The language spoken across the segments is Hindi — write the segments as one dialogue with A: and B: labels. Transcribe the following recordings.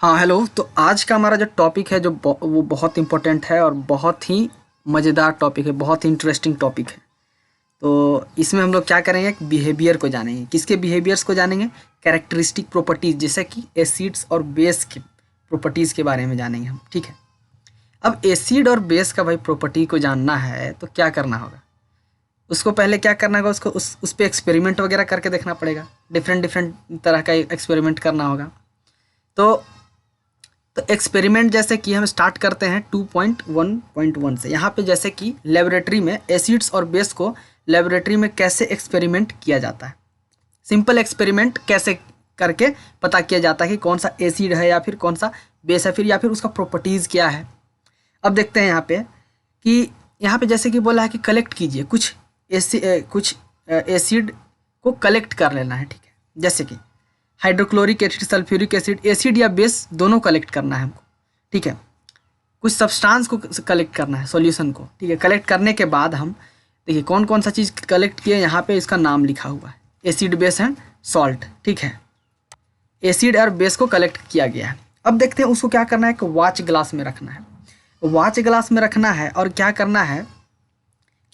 A: हाँ हेलो। तो आज का हमारा जो टॉपिक है वो बहुत इम्पोर्टेंट है और बहुत ही मज़ेदार टॉपिक है, बहुत ही इंटरेस्टिंग टॉपिक है। तो इसमें हम लोग क्या करेंगे, बिहेवियर को जानेंगे। किसके बिहेवियर्स को जानेंगे? कैरेक्टरिस्टिक प्रॉपर्टीज़, जैसे कि एसिड्स और बेस के प्रॉपर्टीज़ के बारे में जानेंगे हम। ठीक है। अब एसिड और बेस का भाई प्रॉपर्टी को जानना है तो क्या करना होगा? उसको पहले क्या करना होगा, उसको उस पर एक्सपेरिमेंट वगैरह करके देखना पड़ेगा। डिफरेंट तरह का एक्सपेरिमेंट करना होगा। तो एक्सपेरिमेंट जैसे कि हम स्टार्ट करते हैं 2.1.1 से। यहाँ पे जैसे कि लेबोरेटरी में एसिड्स और बेस को लेबोरेटरी में कैसे एक्सपेरिमेंट किया जाता है, सिंपल एक्सपेरिमेंट कैसे करके पता किया जाता है कि कौन सा एसिड है या फिर कौन सा बेस है, फिर या फिर उसका प्रॉपर्टीज़ क्या है। अब देखते हैं यहाँ पे कि यहाँ पे जैसे कि बोला है कि कलेक्ट कीजिए कुछ एसिड को कलेक्ट कर लेना है। ठीक है। जैसे कि hydrochloric acid, sulphuric acid, acid या बेस दोनों कलेक्ट करना है हमको। ठीक है। कुछ सब्सटेंस को कलेक्ट करना है, सॉल्यूशन को। ठीक है। कलेक्ट करने के बाद हम देखिए कौन कौन सा चीज़ कलेक्ट किए, यहाँ पे इसका नाम लिखा हुआ है, एसिड, बेस एंड सॉल्ट। ठीक है। एसिड और बेस को कलेक्ट किया गया है। अब देखते हैं उसको क्या करना है कि वॉच ग्लास में रखना है। वॉच ग्लास में रखना है और क्या करना है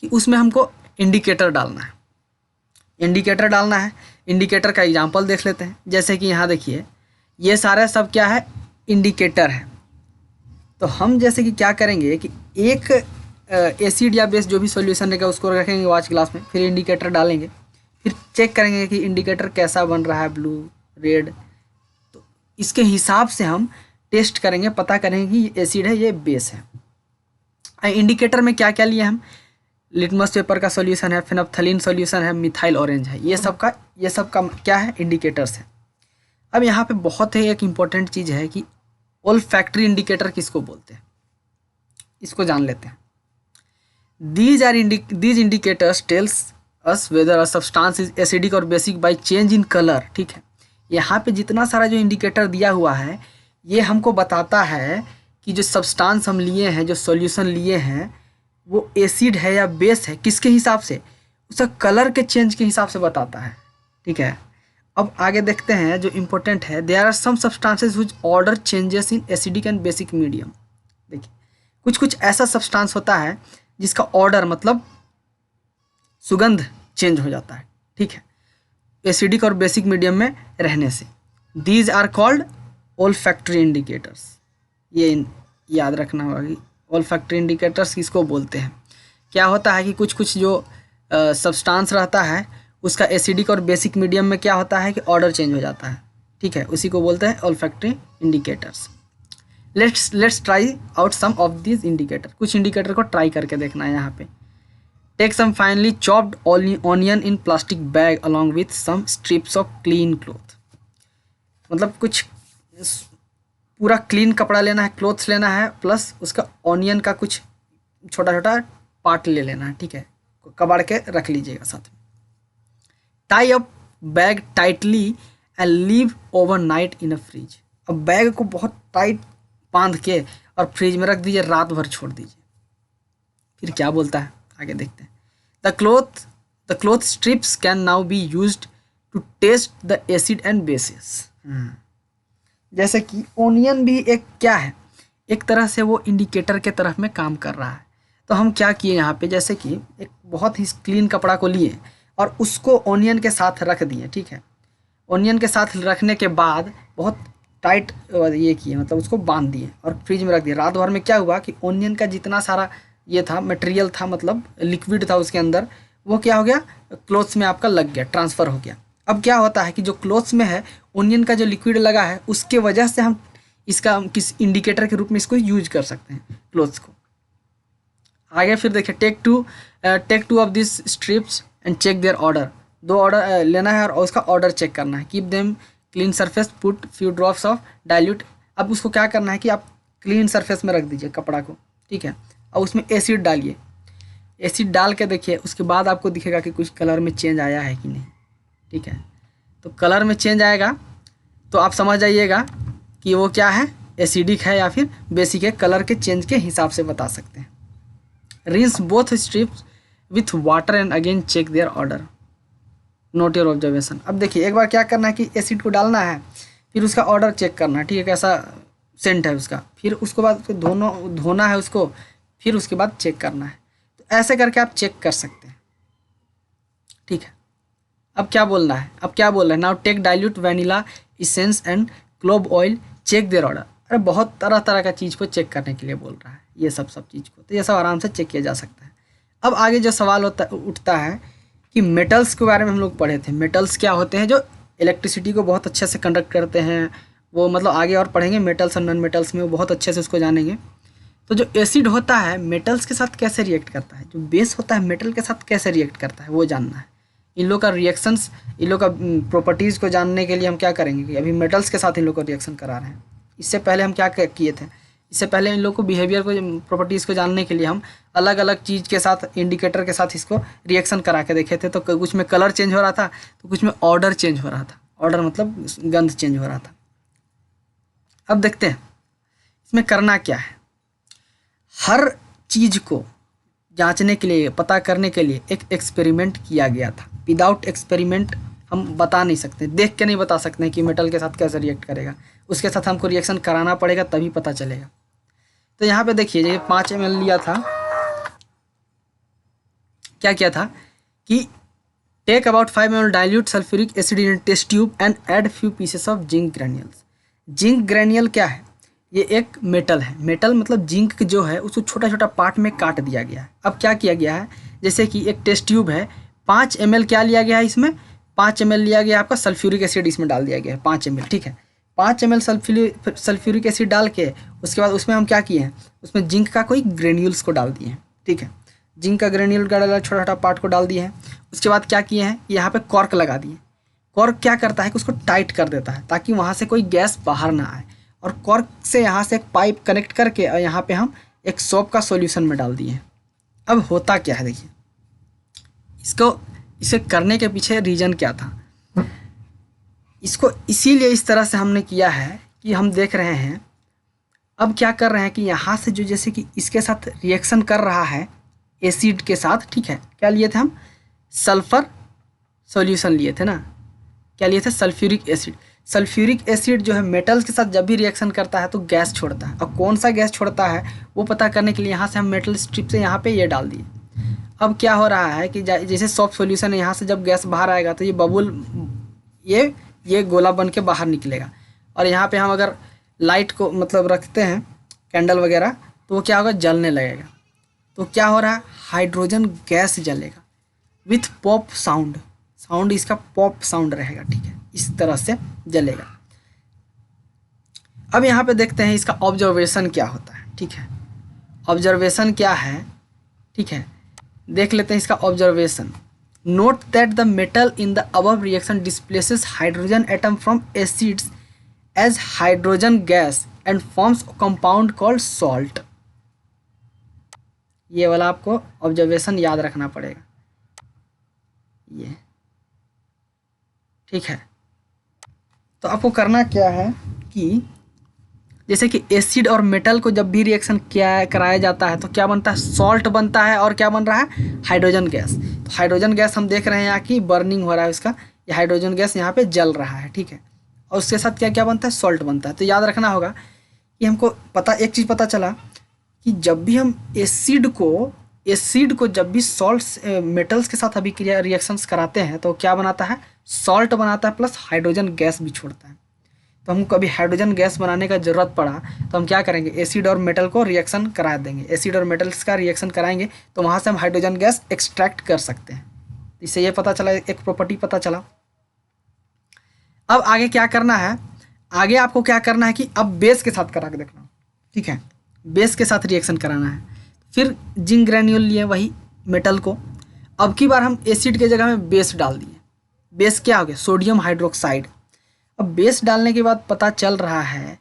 A: कि उसमें हमको इंडिकेटर डालना है। इंडिकेटर डालना है। इंडिकेटर का एग्जांपल देख लेते हैं। जैसे कि यहाँ देखिए ये सारे सब क्या है, इंडिकेटर है। तो हम जैसे कि क्या करेंगे कि एक एसिड या बेस जो भी सॉल्यूशन रहेगा उसको रखेंगे वॉच ग्लास में, फिर इंडिकेटर डालेंगे, फिर चेक करेंगे कि इंडिकेटर कैसा बन रहा है, ब्लू, रेड। तो इसके हिसाब से हम टेस्ट करेंगे, पता करेंगे कि ये एसिड है, ये बेस है। इंडिकेटर में क्या क्या लिए हम, लिटमस पेपर का सॉल्यूशन है, फेनोप्थलीन सॉल्यूशन है, मिथाइल ऑरेंज है, ये सब का क्या है, इंडिकेटर्स है। अब यहाँ पे बहुत ही एक इम्पॉर्टेंट चीज़ है कि ओल्फैक्टरी इंडिकेटर किसको बोलते हैं, इसको जान लेते हैं। These indicators tells us whether a substance is acidic और basic by change in colour. ठीक है। यहाँ पे जितना सारा जो इंडिकेटर दिया हुआ है ये हमको बताता है कि जो सब्सटेंस हम लिए हैं, जो सॉल्यूशन लिए हैं, वो एसिड है या बेस है, किसके हिसाब से, उसका कलर के चेंज के हिसाब से बताता है। ठीक है। अब आगे देखते हैं जो इम्पोर्टेंट है, there are some substances which odour changes in acidic and basic medium. देखिए कुछ ऐसा सब्सटेंस होता है जिसका ऑर्डर मतलब सुगंध चेंज हो जाता है। ठीक है। एसिडिक और बेसिक मीडियम में रहने से। These are called olfactory indicators. ये याद रखना होगा कि ओल्फैक्टरी इंडिकेटर्स किसको बोलते हैं। क्या होता है कि कुछ जो सब्सटेंस रहता है उसका एसिडिक और बेसिक मीडियम में क्या होता है कि ऑर्डर चेंज हो जाता है। ठीक है। उसी को बोलते हैं olfactory indicators. Let's try out some of this indicator. कुछ इंडिकेटर को ट्राई करके देखना है। यहाँ पे take some finely chopped onion in plastic bag along with some strips of clean cloth. मतलब कुछ पूरा क्लीन कपड़ा लेना है, क्लोथ्स लेना है, प्लस उसका ऑनियन का कुछ छोटा छोटा पार्ट ले लेना है। ठीक है। कबाड़ के रख लीजिएगा साथ में। Tie up bag tightly and leave overnight in a fridge. अब बैग को बहुत टाइट बांध के और फ्रिज में रख दीजिए, रात भर छोड़ दीजिए। फिर क्या बोलता है आगे देखते हैं। The cloth strips can now be used to test the acid and bases. जैसे कि ओनियन भी एक क्या है, एक तरह से वो इंडिकेटर के तरफ में काम कर रहा है। तो हम क्या किए यहाँ पे, जैसे कि एक बहुत ही क्लीन कपड़ा को लिए और उसको ओनियन के साथ रख दिए। ठीक है। ओनियन के साथ रखने के बाद बहुत टाइट ये किए, मतलब उसको बांध दिए और फ्रिज में रख दिए। रात भर में क्या हुआ कि ओनियन का जितना सारा ये था, मटेरियल था, मतलब लिक्विड था उसके अंदर, वो क्या हो गया, क्लोथ्स में आपका लग गया, ट्रांसफ़र हो गया। अब क्या होता है कि जो क्लोथ्स में है ओनियन का जो लिक्विड लगा है उसके वजह से हम इसका किस इंडिकेटर के रूप में इसको यूज कर सकते हैं क्लोथ्स को। आगे फिर देखिए take two of this strips and check their odour. 2 odour लेना है और उसका ऑर्डर चेक करना है। Keep them clean surface, put few drops of dilute. अब उसको क्या करना है कि आप क्लीन सरफेस में रख दीजिए कपड़ा को। ठीक है। और उसमें एसिड डालिए। एसिड डाल के देखिए, उसके बाद आपको दिखेगा कि कुछ कलर में चेंज आया है कि नहीं। ठीक है। तो कलर में चेंज आएगा तो आप समझ जाइएगा कि वो क्या है, एसिडिक है या फिर बेसिक है। कलर के चेंज के हिसाब से बता सकते हैं। Rinse both strips with water and again check their odour. Note your observation. अब देखिए एक बार क्या करना है कि एसिड को डालना है, फिर उसका ऑर्डर चेक करना है। ठीक है। कैसा सेंट है उसका, फिर उसके बाद उसको धोना है उसको, फिर उसके बाद चेक करना है। तो ऐसे करके आप चेक कर सकते हैं, ठीक है। अब क्या बोलना है, अब क्या बोल रहा है, now take dilute vanilla essence and clove oil, check their odour. अरे बहुत तरह तरह का चीज़ को चेक करने के लिए बोल रहा है, ये सब चीज़ को, तो ये सब आराम से चेक किया जा सकता है। अब आगे जो सवाल उठता है कि मेटल्स के बारे में हम लोग पढ़े थे, मेटल्स क्या होते हैं जो इलेक्ट्रिसिटी को बहुत अच्छे से कंडक्ट करते हैं, वो मतलब आगे और पढ़ेंगे मेटल्स और नॉन मेटल्स में, वो बहुत अच्छे से उसको जानेंगे। तो जो एसिड होता है मेटल्स के साथ कैसे रिएक्ट करता है, जो बेस होता है मेटल के साथ कैसे रिएक्ट करता है, वो जानना है। इन लोग का रिएक्शंस, इन लोग का प्रॉपर्टीज़ को जानने के लिए हम क्या करेंगे कि अभी मेटल्स के साथ इन लोग को रिएक्शन करा रहे हैं। इससे पहले हम क्या किए थे, इससे पहले इन लोग को बिहेवियर को, प्रॉपर्टीज़ को जानने के लिए हम अलग अलग चीज़ के साथ, इंडिकेटर के साथ इसको रिएक्शन करा के देखे थे। तो कुछ में कलर चेंज हो रहा था, तो कुछ में ऑर्डर चेंज हो रहा था, ऑर्डर मतलब गंध चेंज हो रहा था। अब देखते हैं इसमें करना क्या है। हर चीज़ को जांचने के लिए, पता करने के लिए एक एक्सपेरिमेंट किया गया था। विदाउट एक्सपेरिमेंट हम बता नहीं सकते, देख के नहीं बता सकते हैं कि मेटल के साथ कैसे रिएक्ट करेगा, उसके साथ हमको रिएक्शन कराना पड़ेगा तभी पता चलेगा। तो यहाँ पे देखिए, ये 5 ml लिया था, क्या किया था कि take about 5 ml dilute sulphuric acid in test tube and add few pieces of zinc granules. Zinc granule क्या है, ये एक मेटल है। मेटल मतलब जिंक जो है उसको छोटा छोटा पार्ट में काट दिया गया है। अब क्या किया गया है, जैसे कि एक टेस्ट ट्यूब है, 5 ml क्या लिया गया है इसमें, 5 ml लिया गया आपका सल्फ्यूरिक एसिड, इसमें डाल दिया गया है 5 ml, ठीक है। 5 ml सल्फ्यूरिक एसिड डाल के उसके बाद उसमें हम क्या किए हैं, उसमें जिंक का कोई ग्रेन्यूल्स को डाल दिए हैं, ठीक है। जिंक का ग्रेन्यूल का डाला, छोटा छोटा पार्ट को डाल दिए हैं। उसके बाद क्या किए हैं, यहाँ पे कॉर्क लगा दिए। कॉर्क क्या करता है कि उसको टाइट कर देता है ताकि वहाँ से कोई गैस बाहर ना आए, और कॉर्क से यहाँ से एक पाइप कनेक्ट करके और यहाँ पे हम एक सोप का सॉल्यूशन में डाल दिए हैं। अब होता क्या है देखिए, इसे करने के पीछे रीज़न क्या था। इसको इसीलिए इस तरह से हमने किया है कि हम देख रहे हैं, अब क्या कर रहे हैं कि यहाँ से जो, जैसे कि इसके साथ रिएक्शन कर रहा है एसिड के साथ, ठीक है। क्या लिए थे हम, सल्फ़र सॉल्यूशन लिए थे ना, क्या लिए थे, सल्फ्यूरिक एसिड। सल्फ्यूरिक एसिड जो है मेटल्स के साथ जब भी रिएक्शन करता है तो गैस छोड़ता है, और कौन सा गैस छोड़ता है वो पता करने के लिए यहाँ से हम मेटल स्ट्रिप से यहाँ पे ये डाल दिए। अब क्या हो रहा है कि जैसे सॉफ्ट सॉल्यूशन है, यहाँ से जब गैस बाहर आएगा तो ये बबुल, ये गोला बन के बाहर निकलेगा। और यहाँ पे हम अगर लाइट को मतलब रखते हैं, कैंडल वगैरह, तो वो क्या होगा, जलने लगेगा। तो क्या हो रहा है, हाइड्रोजन गैस जलेगा विथ पॉप साउंड, साउंड इसका पॉप साउंड रहेगा, ठीक है, इस तरह से जलेगा। अब यहाँ पे देखते हैं इसका ऑब्जर्वेशन क्या होता है, ठीक है। ऑब्जर्वेशन क्या है, ठीक है, देख लेते हैं इसका observation. Note that the metal in the above reaction displaces hydrogen atom from acids as hydrogen gas and forms compound called salt. ये वाला आपको ऑब्जर्वेशन याद रखना पड़ेगा, ये ठीक है। तो आपको करना क्या है कि जैसे कि एसिड और मेटल को जब भी रिएक्शन किया कराया जाता है तो क्या बनता है, सॉल्ट बनता है, और क्या बन रहा है, हाइड्रोजन गैस। तो हाइड्रोजन गैस हम देख रहे हैं यहाँ की बर्निंग हो रहा है इसका, ये हाइड्रोजन गैस यहाँ पे जल रहा है, ठीक है। और उसके साथ क्या क्या बनता है, सॉल्ट बनता है। तो याद रखना होगा कि हमको एक चीज़ पता चला कि जब भी हम एसिड को जब भी सॉल्ट मेटल्स के साथ अभिक्रिया रिएक्शंस कराते हैं तो क्या बनाता है, सॉल्ट बनाता है, प्लस हाइड्रोजन गैस भी छोड़ता है। तो हमको कभी हाइड्रोजन गैस बनाने का ज़रूरत पड़ा तो हम क्या करेंगे, एसिड और मेटल को रिएक्शन करा देंगे। एसिड और मेटल्स का रिएक्शन कराएंगे तो वहाँ से हम हाइड्रोजन गैस एक्सट्रैक्ट कर सकते हैं। इससे ये पता चला, एक प्रॉपर्टी पता चला। अब आगे क्या करना है, आगे आपको क्या करना है कि अब बेस के साथ करा के देखना, ठीक है, बेस के साथ रिएक्शन कराना है। फिर जिंक ग्रेन्यूल लिए वही मेटल को, अब की बार हम एसिड के जगह में बेस डाल दिए। बेस क्या हो गया, सोडियम हाइड्रोक्साइड। अब बेस डालने के बाद पता चल रहा है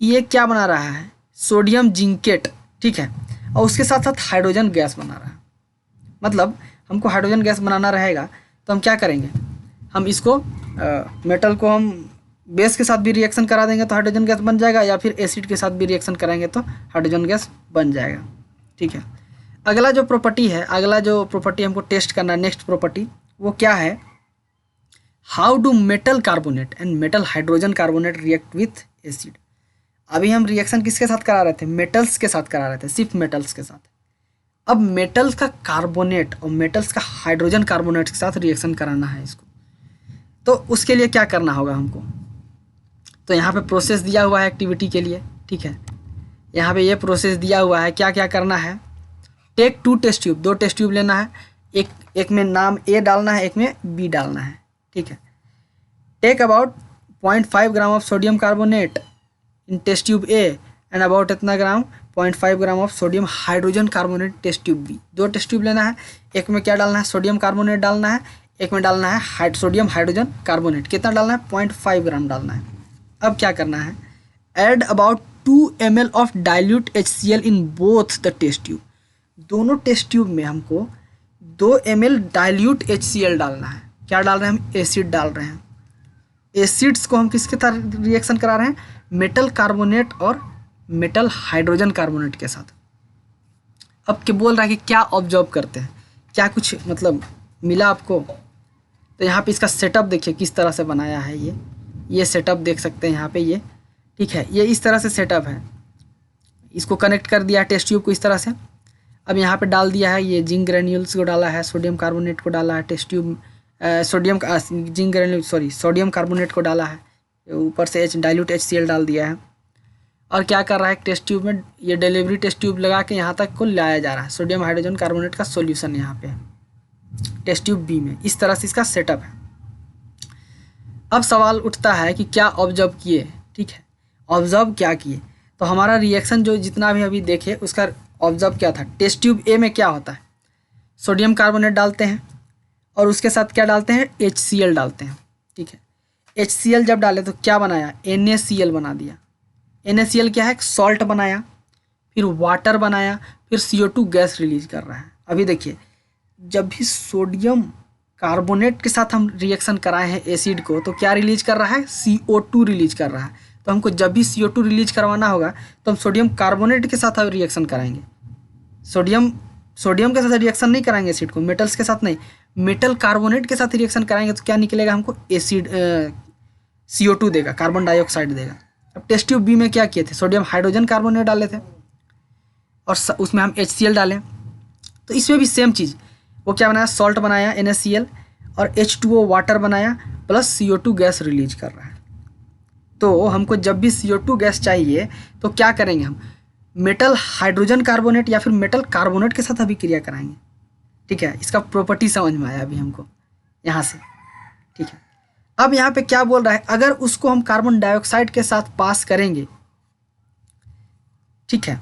A: कि ये क्या बना रहा है, सोडियम जिंकेट, ठीक है, और उसके साथ साथ हाइड्रोजन गैस बना रहा है। मतलब हमको हाइड्रोजन गैस बनाना रहेगा तो हम क्या करेंगे, हम इसको मेटल को हम बेस के साथ भी रिएक्शन करा देंगे तो हाइड्रोजन गैस बन जाएगा, या फिर एसिड के साथ भी रिएक्शन कराएंगे तो हाइड्रोजन गैस बन जाएगा, ठीक है। अगला जो प्रॉपर्टी हमको टेस्ट करना है, नेक्स्ट प्रॉपर्टी, वो क्या है, how do metal carbonate and metal hydrogen carbonate react with acid. अभी हम रिएक्शन किसके साथ करा रहे थे, मेटल्स के साथ करा रहे थे, सिर्फ मेटल्स के साथ। अब मेटल्स का कार्बोनेट और मेटल्स का हाइड्रोजन कार्बोनेट के साथ रिएक्शन कराना है इसको, तो उसके लिए क्या करना होगा हमको। तो यहाँ पे प्रोसेस दिया हुआ है एक्टिविटी के लिए, ठीक है। यहाँ पे ये प्रोसेस दिया हुआ है, क्या क्या करना है। Take 2 test tube, 2 test tube लेना है, एक में नाम ए डालना है, एक में बी डालना है, ठीक है। Take about 0.5 gram of sodium carbonate in test tube A and about इतना gram 0.5 gram of sodium hydrogen carbonate test tube B. 2 test tube लेना है, एक में क्या डालना है, सोडियम कार्बोनेट डालना है, एक में डालना है सोडियम हाइड्रोजन कार्बोनेट। कितना डालना है, 0.5 ग्राम डालना है। अब क्या करना है, add about 2 ml of dilute HCl in both the test tube. दोनों टेस्ट ट्यूब में हमको 2 ml डाइल्यूट HCl डालना है। क्या डाल रहे हैं हम, एसिड डाल रहे हैं। एसिड्स को हम किसके साथ रिएक्शन करा रहे हैं, मेटल कार्बोनेट और मेटल हाइड्रोजन कार्बोनेट के साथ। अब क्या बोल रहा है कि क्या ऑब्जर्व करते हैं, क्या कुछ मतलब मिला आपको। तो यहाँ पे इसका सेटअप देखिए किस तरह से बनाया है, ये सेटअप देख सकते हैं यहाँ पे ये, ठीक है। ये इस तरह से सेटअप है, इसको कनेक्ट कर दिया है टेस्ट ट्यूब को इस तरह से। अब यहाँ पे डाल दिया है ये जिंक ग्रेन्यूल्स को डाला है, सोडियम कार्बोनेट को डाला है, टेस्ट ट्यूब सोडियम कार्बोनेट को डाला है, ऊपर से डाइल्यूट HCl डाल दिया है। और क्या कर रहा है, टेस्ट ट्यूब में ये डिलीवरी टेस्ट ट्यूब लगा के यहाँ तक को लाया जा रहा है। सोडियम हाइड्रोजन कार्बोनेट का सॉल्यूशन यहाँ पे टेस्ट ट्यूब बी में, इस तरह से इसका सेटअप है। अब सवाल उठता है कि क्या ऑब्जर्व किए, ठीक है। ऑब्जर्व क्या किए, तो हमारा रिएक्शन जो जितना भी अभी देखे उसका ऑब्जर्व क्या था। टेस्ट ट्यूब ए में क्या होता है, सोडियम कार्बोनेट डालते हैं और उसके साथ क्या डालते हैं, HCl डालते हैं, ठीक है। HCl जब डाले तो क्या बनाया, NaCl बना दिया। NaCl क्या है, सॉल्ट बनाया, फिर वाटर बनाया, फिर CO2 गैस रिलीज कर रहा है। अभी देखिए जब भी सोडियम कार्बोनेट के साथ हम रिएक्शन कराए हैं एसिड को, तो क्या रिलीज कर रहा है, CO2 रिलीज कर रहा है। तो हमको जब भी CO2 रिलीज करवाना होगा तो हम सोडियम कार्बोनेट के साथ रिएक्शन कराएंगे। सोडियम के साथ रिएक्शन नहीं कराएंगे एसिड को, मेटल्स के साथ नहीं, मेटल कार्बोनेट के साथ रिएक्शन कराएंगे तो क्या निकलेगा, हमको एसिड CO2 देगा, कार्बन डाइऑक्साइड देगा। अब टेस्ट ट्यूब बी में क्या किए थे, सोडियम हाइड्रोजन कार्बोनेट डाले थे और उसमें हम HCl डालें। तो इसमें भी सेम चीज़, वो क्या बनाया, सॉल्ट बनाया NaCl और H2O वाटर बनाया प्लस CO2 गैस रिलीज कर रहा है। तो हमको जब भी CO2 गैस चाहिए तो क्या करेंगे, हम मेटल हाइड्रोजन कार्बोनेट या फिर मेटल कार्बोनेट के साथ अभिक्रिया कराएंगे, ठीक है। इसका प्रॉपर्टी समझ में आया अभी हमको यहाँ से, ठीक है। अब यहाँ पे क्या बोल रहा है, अगर उसको हम कार्बन डाइऑक्साइड के साथ पास करेंगे, ठीक है,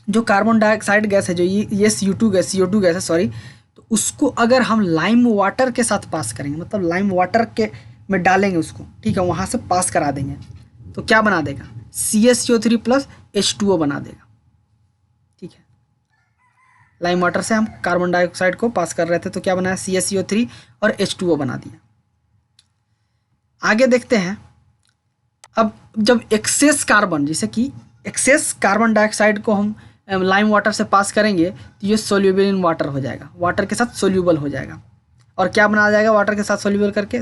A: जो कार्बन डाइऑक्साइड गैस है, जो ये CO2 गैस है सॉरी, तो उसको अगर हम लाइम वाटर के साथ पास करेंगे, मतलब लाइम वाटर के में डालेंगे उसको, ठीक है, वहाँ से पास करा देंगे, तो क्या बना देगा, CaCO3 प्लस H2O बना देगा, ठीक है। लाइम वाटर से हम कार्बन डाइऑक्साइड को पास कर रहे थे तो क्या बनाया, CaCO3 और H2O बना दिया। आगे देखते हैं, अब जब एक्सेस कार्बन, जैसे कि एक्सेस कार्बन डाइऑक्साइड को हम लाइम वाटर से पास करेंगे तो ये सोल्यूबल इन वाटर हो जाएगा, वाटर के साथ सोल्यूबल हो जाएगा। और क्या बना जाएगा, वाटर के साथ सोल्यूबल करके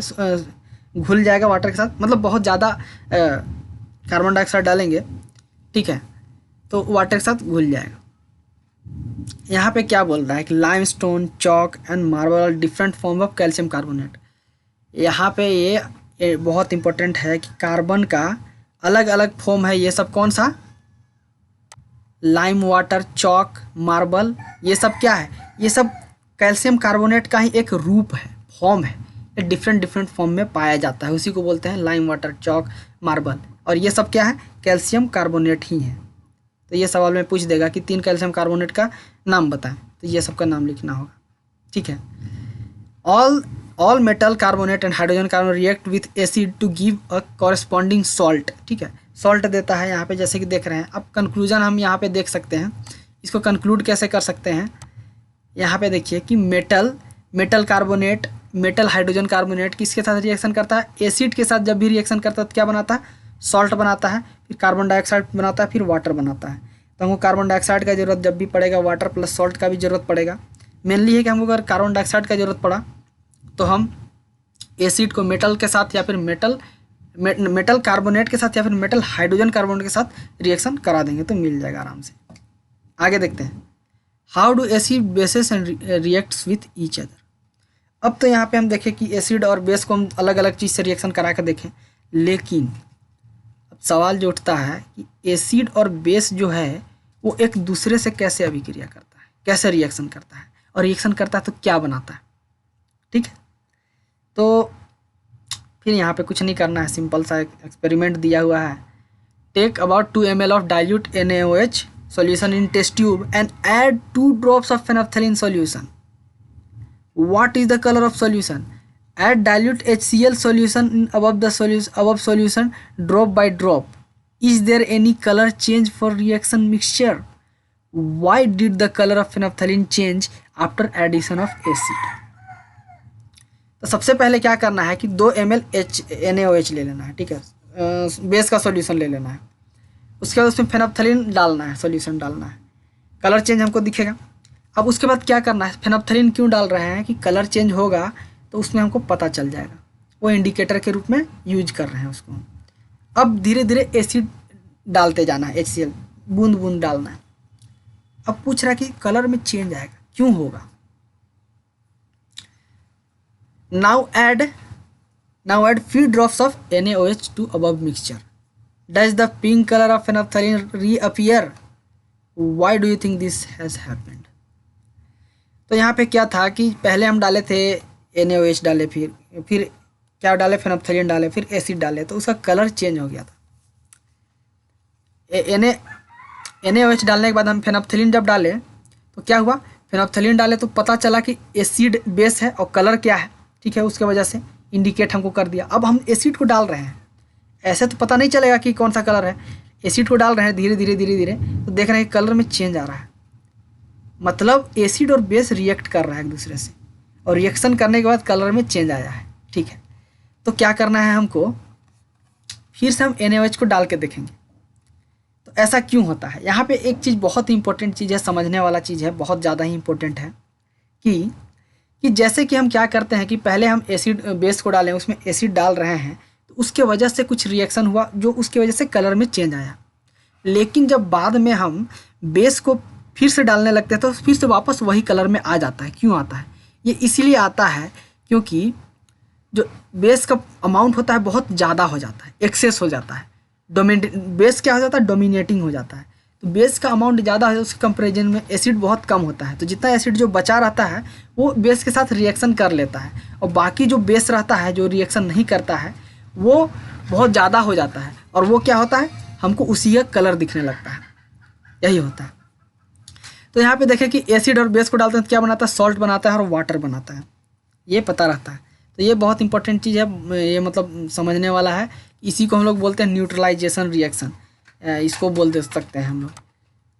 A: घुल जाएगा वाटर के साथ, मतलब बहुत ज़्यादा कार्बन डाइऑक्साइड डालेंगे, ठीक है, तो वाटर के साथ घुल जाएगा। यहाँ पे क्या बोल रहा है कि limestone, chalk and marble different form of calcium carbonate. यहाँ पे ये बहुत इंपॉर्टेंट है कि कार्बन का अलग अलग फॉर्म है। ये सब कौन सा, लाइम वाटर, चॉक, मार्बल, ये सब क्या है, ये सब कैल्शियम कार्बोनेट का ही एक रूप है, फॉर्म है। ये डिफरेंट फॉर्म में पाया जाता है, उसी को बोलते हैं लाइम वाटर, चॉक, मार्बल। और ये सब क्या है, कैल्शियम कार्बोनेट ही है। तो ये सवाल में पूछ देगा कि 3 कैल्शियम कार्बोनेट का नाम बताएं, तो ये सबका नाम लिखना होगा, ठीक है। All metal carbonate and hydrogen carbonate react with acid to give a corresponding salt, ठीक है, सॉल्ट देता है यहाँ पे, जैसे कि देख रहे हैं। अब कंक्लूजन हम यहाँ पे देख सकते हैं, इसको कंक्लूड कैसे कर सकते हैं, यहाँ पे देखिए कि metal carbonate, metal hydrogen carbonate किसके साथ रिएक्शन करता है, एसिड के साथ। जब भी रिएक्शन करता है तो क्या बनाता है, सॉल्ट बनाता है, फिर कार्बन डाइऑक्साइड बनाता है, फिर वाटर बनाता है। तो हमको कार्बन डाइऑक्साइड का ज़रूरत जब भी पड़ेगा, वाटर प्लस सॉल्ट का भी ज़रूरत पड़ेगा। मेनली है कि हमको अगर कार्बन डाइऑक्साइड का ज़रूरत पड़ा तो हम एसिड को मेटल के साथ या फिर मेटल कार्बोनेट के साथ या फिर मेटल हाइड्रोजन कार्बोनेट के साथ रिएक्शन करा देंगे तो मिल जाएगा आराम से। आगे देखते हैं, how do acid bases and reacts with each other. अब तो यहाँ पे हम देखें कि एसिड और बेस को हम अलग अलग चीज़ से रिएक्शन करा कर देखें, लेकिन अब सवाल जो उठता है कि एसिड और बेस जो है वो एक दूसरे से कैसे अभिक्रिया करता है, कैसे रिएक्शन करता है, और रिएक्शन करता है तो क्या बनाता है। ठीक है, तो फिर यहाँ पे कुछ नहीं करना है, सिंपल सा एक्सपेरिमेंट दिया हुआ है। Take about 2 ml of dilute NaOH solution in test tube and add 2 drops of phenolphthalein solution. What is the color of solution? Add dilute HCl solution in above solution drop by drop. Is there any color change for reaction mixture? Why did the color of phenolphthalein change after addition of acid? तो सबसे पहले क्या करना है कि 2 ml NaOH ले लेना है, ठीक है, बेस का सॉल्यूशन ले लेना है। उसके बाद उसमें फेनोप्थलीन डालना है, सॉल्यूशन डालना है, कलर चेंज हमको दिखेगा। अब उसके बाद क्या करना है, फेनोप्थलीन क्यों डाल रहे हैं कि कलर चेंज होगा तो उसमें हमको पता चल जाएगा, वो इंडिकेटर के रूप में यूज कर रहे हैं उसको। अब धीरे धीरे एसिड डालते जाना है, HCl बूंद बूंद डालना है। अब पूछ रहा है कि कलर में चेंज आएगा, क्यों होगा। Now add few drops of NaOH to above mixture. Does the pink color of phenolphthalein reappear? Why do you think this has happened? तो यहाँ पे क्या था कि पहले हम डाले थे NaOH डाले, फिर क्या डाले, फेनोप्थलीन डाले, फिर एसिड डाले, तो उसका कलर चेंज हो गया था। NaOH डालने के बाद हम फेनोप्थलीन जब डाले तो क्या हुआ, फेनोप्थलीन डाले तो पता चला कि एसिड बेस है और कलर क्या है, ठीक है, उसके वजह से इंडिकेट हमको कर दिया। अब हम एसिड को डाल रहे हैं, ऐसे तो पता नहीं चलेगा कि कौन सा कलर है। एसिड को डाल रहे हैं धीरे धीरे धीरे धीरे तो देख रहे हैं कि कलर में चेंज आ रहा है, मतलब एसिड और बेस रिएक्ट कर रहा है एक दूसरे से, और रिएक्शन करने के बाद कलर में चेंज आया है। ठीक है, तो क्या करना है हमको, फिर से हम NaOH को डाल के देखेंगे तो ऐसा क्यों होता है। यहाँ पे एक चीज़ बहुत ही इंपॉर्टेंट चीज़ है, समझने वाला चीज़ है, बहुत ज़्यादा ही इंपॉर्टेंट है कि जैसे कि हम क्या करते हैं कि पहले हम एसिड बेस को डालें, उसमें एसिड डाल रहे हैं तो उसके वजह से कुछ रिएक्शन हुआ जो उसकी वजह से कलर में चेंज आया। लेकिन जब बाद में हम बेस को फिर से डालने लगते हैं तो फिर से वापस वही कलर में आ जाता है। क्यों आता है, ये इसीलिए आता है क्योंकि जो बेस का अमाउंट होता है बहुत ज़्यादा हो जाता है, एक्सेस हो जाता है, बेस क्या हो जाता है, डोमिनेटिंग हो जाता है। तो बेस का अमाउंट ज़्यादा है, उसके कंपेरिजन में एसिड बहुत कम होता है। तो जितना एसिड जो बचा रहता है वो बेस के साथ रिएक्शन कर लेता है, और बाकी जो बेस रहता है जो रिएक्शन नहीं करता है वो बहुत ज़्यादा हो जाता है, और वो क्या होता है, हमको उसी का कलर दिखने लगता है, यही होता है। तो यहाँ पे देखें कि एसिड और बेस को डालते हैं तो क्या बनाता है, सॉल्ट बनाता है और वाटर बनाता है, ये पता रहता है। तो ये बहुत इंपॉर्टेंट चीज़ है, ये मतलब समझने वाला है। इसी को हम लोग बोलते हैं न्यूट्रलाइजेशन रिएक्शन, इसको बोल दे सकते हैं हम लोग।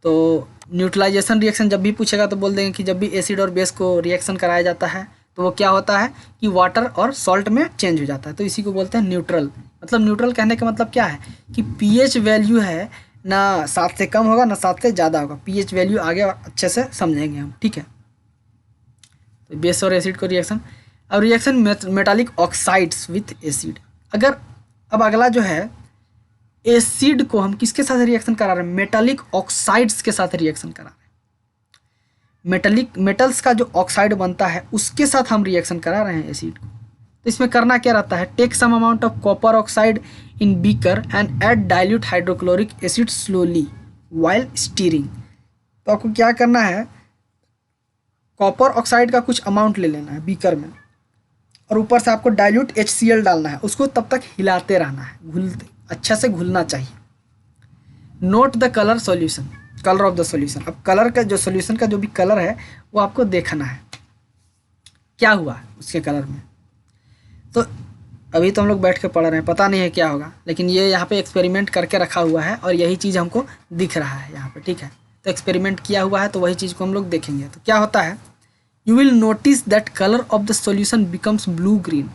A: तो न्यूट्रलाइजेशन रिएक्शन जब भी पूछेगा तो बोल देंगे कि जब भी एसिड और बेस को रिएक्शन कराया जाता है तो वो क्या होता है कि वाटर और सॉल्ट में चेंज हो जाता है, तो इसी को बोलते हैं न्यूट्रल। मतलब न्यूट्रल कहने का मतलब क्या है कि पीएच वैल्यू है ना 7 से कम होगा ना 7 से ज़्यादा होगा, पीएच वैल्यू आगे अच्छे से समझेंगे हम। ठीक है, तो बेस और एसिड को रिएक्शन। अब reaction metallic oxides with acid. अब अगला जो है, एसिड को हम किसके साथ रिएक्शन करा रहे हैं, मेटालिक ऑक्साइड्स के साथ रिएक्शन करा रहे हैं। मेटल्स का जो ऑक्साइड बनता है उसके साथ हम रिएक्शन करा रहे हैं एसिड को। तो इसमें करना क्या रहता है, take some amount of copper oxide in beaker and add dilute hydrochloric acid slowly while stirring. तो आपको क्या करना है, कॉपर ऑक्साइड का कुछ अमाउंट ले लेना है बीकर में, और ऊपर से आपको डाइल्यूट HCl डालना है, उसको तब तक हिलाते रहना है, अच्छा से घुलना चाहिए। Note the colour solution, colour of the solution. अब कलर का जो सॉल्यूशन का जो भी कलर है वो आपको देखना है क्या हुआ उसके कलर में। तो अभी तो हम लोग बैठ के पढ़ रहे हैं, पता नहीं है क्या होगा, लेकिन ये यहाँ पे एक्सपेरिमेंट करके रखा हुआ है और यही चीज़ हमको दिख रहा है यहाँ पे। ठीक है, तो एक्सपेरिमेंट किया हुआ है तो वही चीज़ को हम लोग देखेंगे। तो क्या होता है, you will notice that colour of the solution becomes blue green.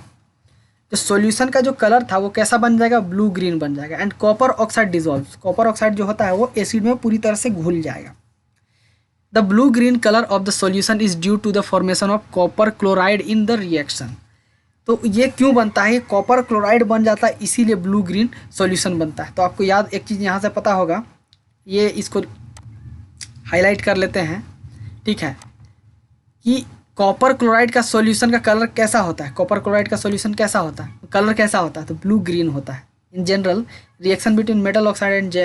A: जो सॉल्यूशन का जो कलर था वो कैसा बन जाएगा, ब्लू ग्रीन बन जाएगा। And copper oxide dissolve, copper oxide जो होता है वो एसिड में पूरी तरह से घुल जाएगा। The blue green colour of the solution is due to the formation of copper chloride in the reaction. तो ये क्यों बनता है, कॉपर क्लोराइड बन जाता है, इसीलिए ब्लू ग्रीन सॉल्यूशन बनता है। तो आपको याद एक चीज़ यहाँ से पता होगा, ये इसको हाईलाइट कर लेते हैं, ठीक है, कि कॉपर क्लोराइड का सॉल्यूशन का कलर कैसा होता है, कॉपर क्लोराइड का सॉल्यूशन कैसा होता है, कलर कैसा होता है, तो ब्लू ग्रीन होता है। In general reaction between metal oxide and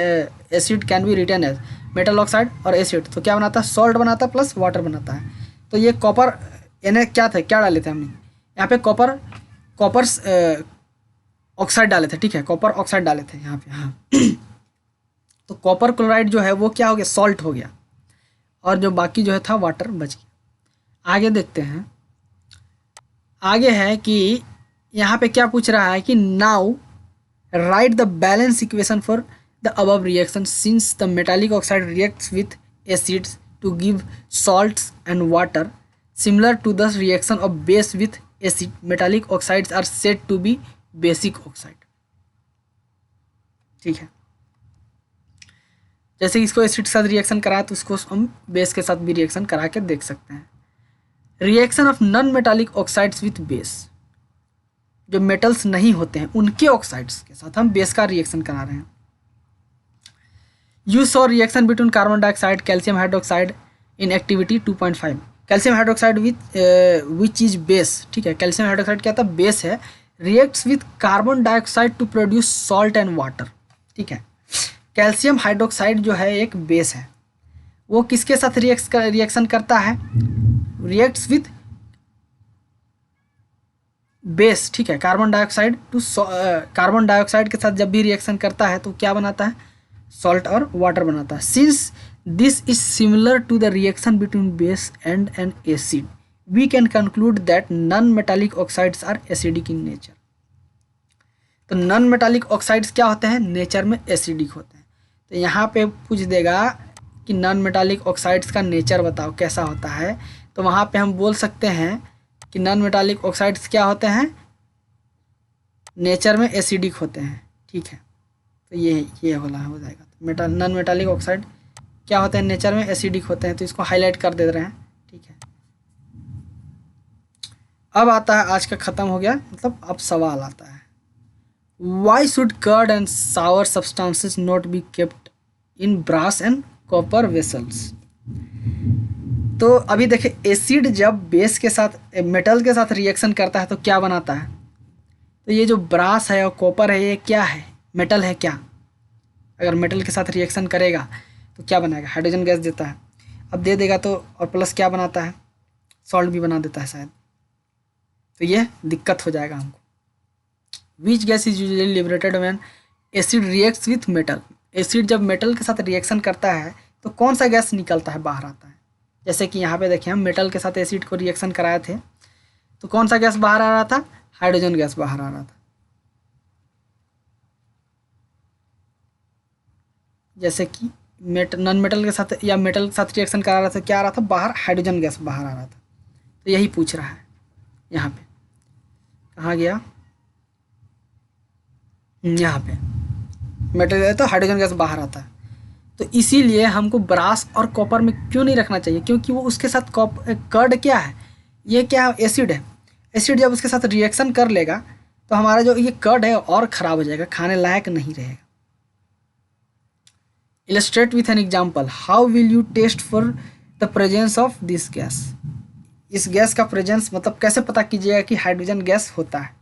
A: acid can be written as metal oxide और एसिड, तो क्या बनाता है, सॉल्ट बनाता है प्लस वाटर बनाता है। तो ये कॉपर यानी क्या थे, क्या डाले थे हमने यहाँ पे, कॉपर ऑक्साइड डाले थे, ठीक है, कॉपर ऑक्साइड डाले थे यहाँ पे, हाँ। तो कॉपर क्लोराइड जो है वो क्या हो गया, सॉल्ट हो गया, और जो बाकी जो है था वाटर बच गया। आगे देखते हैं, आगे है कि यहाँ पे क्या पूछ रहा है कि now write the balance equation for the above reaction since the metallic oxide reacts with acids to give salts and water similar to the reaction of base with acid, metallic oxides are said to be basic oxide, ठीक है। जैसे इसको एसिड के साथ रिएक्शन कराया तो उसको हम बेस के साथ भी रिएक्शन करा के देख सकते हैं। Reaction of non metallic oxides with base, जो मेटल्स नहीं होते हैं उनके ऑक्साइड्स के साथ हम बेस का रिएक्शन करा रहे हैं। You saw reaction between carbon dioxide calcium hydroxide in activity 2.5, calcium hydroxide which is base, ठीक है, कैल्शियम हाइड्रोक्साइड क्या था, बेस है, reacts with carbon dioxide to produce salt and water, ठीक है। कैल्शियम हाइड्रोक्साइड जो है एक बेस है, वो किसके साथ रिएक्शन करता है, रिएक्ट्स विथ बेस, ठीक है, carbon dioxide to carbon dioxide के साथ जब भी रिएक्शन करता है तो क्या बनाता है, सॉल्ट और वाटर बनाता है। Since this is similar to the reaction between base and an acid we can conclude that non metallic oxides are acidic in nature. तो नॉन मेटालिक ऑक्साइड्स क्या होते हैं, नेचर में एसिडिक होते हैं। तो यहाँ पे पूछ देगा कि नॉन मेटालिक ऑक्साइड्स का नेचर बताओ कैसा होता है, तो वहाँ पे हम बोल सकते हैं कि नॉन मेटालिक ऑक्साइड्स क्या होते हैं, नेचर में एसिडिक होते हैं, ठीक है। तो ये वाला हो जाएगा, नॉन मेटालिक ऑक्साइड क्या होते हैं, नेचर में एसिडिक होते हैं, तो इसको हाईलाइट कर दे रहे हैं, ठीक है। अब आता है आज का ख़त्म हो गया, मतलब अब सवाल आता है, Why should curd and sour substances not be kept in brass and copper vessels? तो अभी देखें, एसिड जब बेस के साथ मेटल के साथ रिएक्शन करता है तो क्या बनाता है, तो ये जो ब्रास है और कॉपर है ये क्या है, मेटल है क्या, अगर मेटल के साथ रिएक्शन करेगा तो क्या बनाएगा, हाइड्रोजन गैस देता है। अब दे देगा तो और प्लस क्या बनाता है, सॉल्ट भी बना देता है शायद, तो ये दिक्कत हो जाएगा हमको। Which gas is usually liberated when acid reacts with metal, acid जब मेटल के साथ रिएक्शन करता है तो कौन सा गैस निकलता है, बाहर आता है। जैसे कि यहाँ पे देखिए हम मेटल के साथ एसिड को रिएक्शन कराए थे तो कौन सा गैस बाहर आ रहा था, हाइड्रोजन गैस बाहर आ रहा था। जैसे कि नॉन मेटल के साथ या मेटल के साथ रिएक्शन करा रहा था, क्या आ रहा था बाहर, हाइड्रोजन गैस बाहर आ रहा था। तो यही पूछ रहा है यहाँ पे, कहाँ गया, यहाँ पे मेटल है तो हाइड्रोजन गैस बाहर आता है। तो इसीलिए हमको ब्रास और कॉपर में क्यों नहीं रखना चाहिए, क्योंकि वो उसके साथ कर्ड क्या है, ये क्या है, एसिड है। एसिड जब उसके साथ रिएक्शन कर लेगा तो हमारा जो ये कर्ड है और ख़राब हो जाएगा, खाने लायक नहीं रहेगा। Illustrate with an example, how will you test for the presence of this gas, इस गैस का प्रेजेंस मतलब कैसे पता कीजिएगा कि हाइड्रोजन गैस होता है।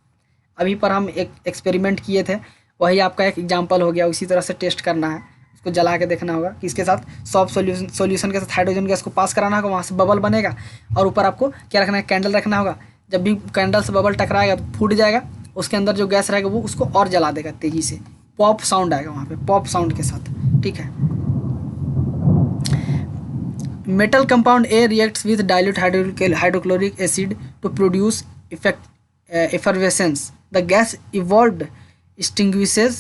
A: अभी पर हम एक एक्सपेरिमेंट किए थे, वही आपका एक एग्जाम्पल हो गया। उसी तरह से टेस्ट करना है, उसको जला के देखना होगा कि इसके साथ सॉफ्ट सॉल्यूशन के साथ हाइड्रोजन गैस को पास कराना होगा, वहाँ से बबल बनेगा और ऊपर आपको क्या रखना है, कैंडल रखना होगा। जब भी कैंडल से बबल टकराएगा तो फूट जाएगा, उसके अंदर जो गैस रहेगा वो उसको और जला देगा तेज़ी से, पॉप साउंड आएगा वहाँ पे, पॉप साउंड के साथ, ठीक है। Metal compound A reacts with dilute hydrochloric acid to produce effervescence. The gas evolved extinguishes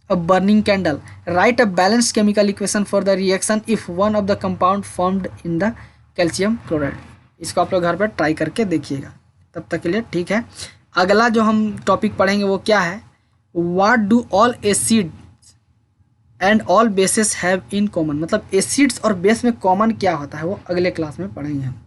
A: a burning candle. Write a balanced chemical equation for the reaction if one of the compound formed in the calcium chloride. इसको आप लोग घर पर ट्राई करके देखिएगा। तब तक के लिए ठीक है। अगला जो हम टॉपिक पढ़ेंगे वो क्या है, What do all acids and all bases have in common, मतलब एसिड्स और बेस में कॉमन क्या होता है वो अगले क्लास में पढ़ेंगे हम।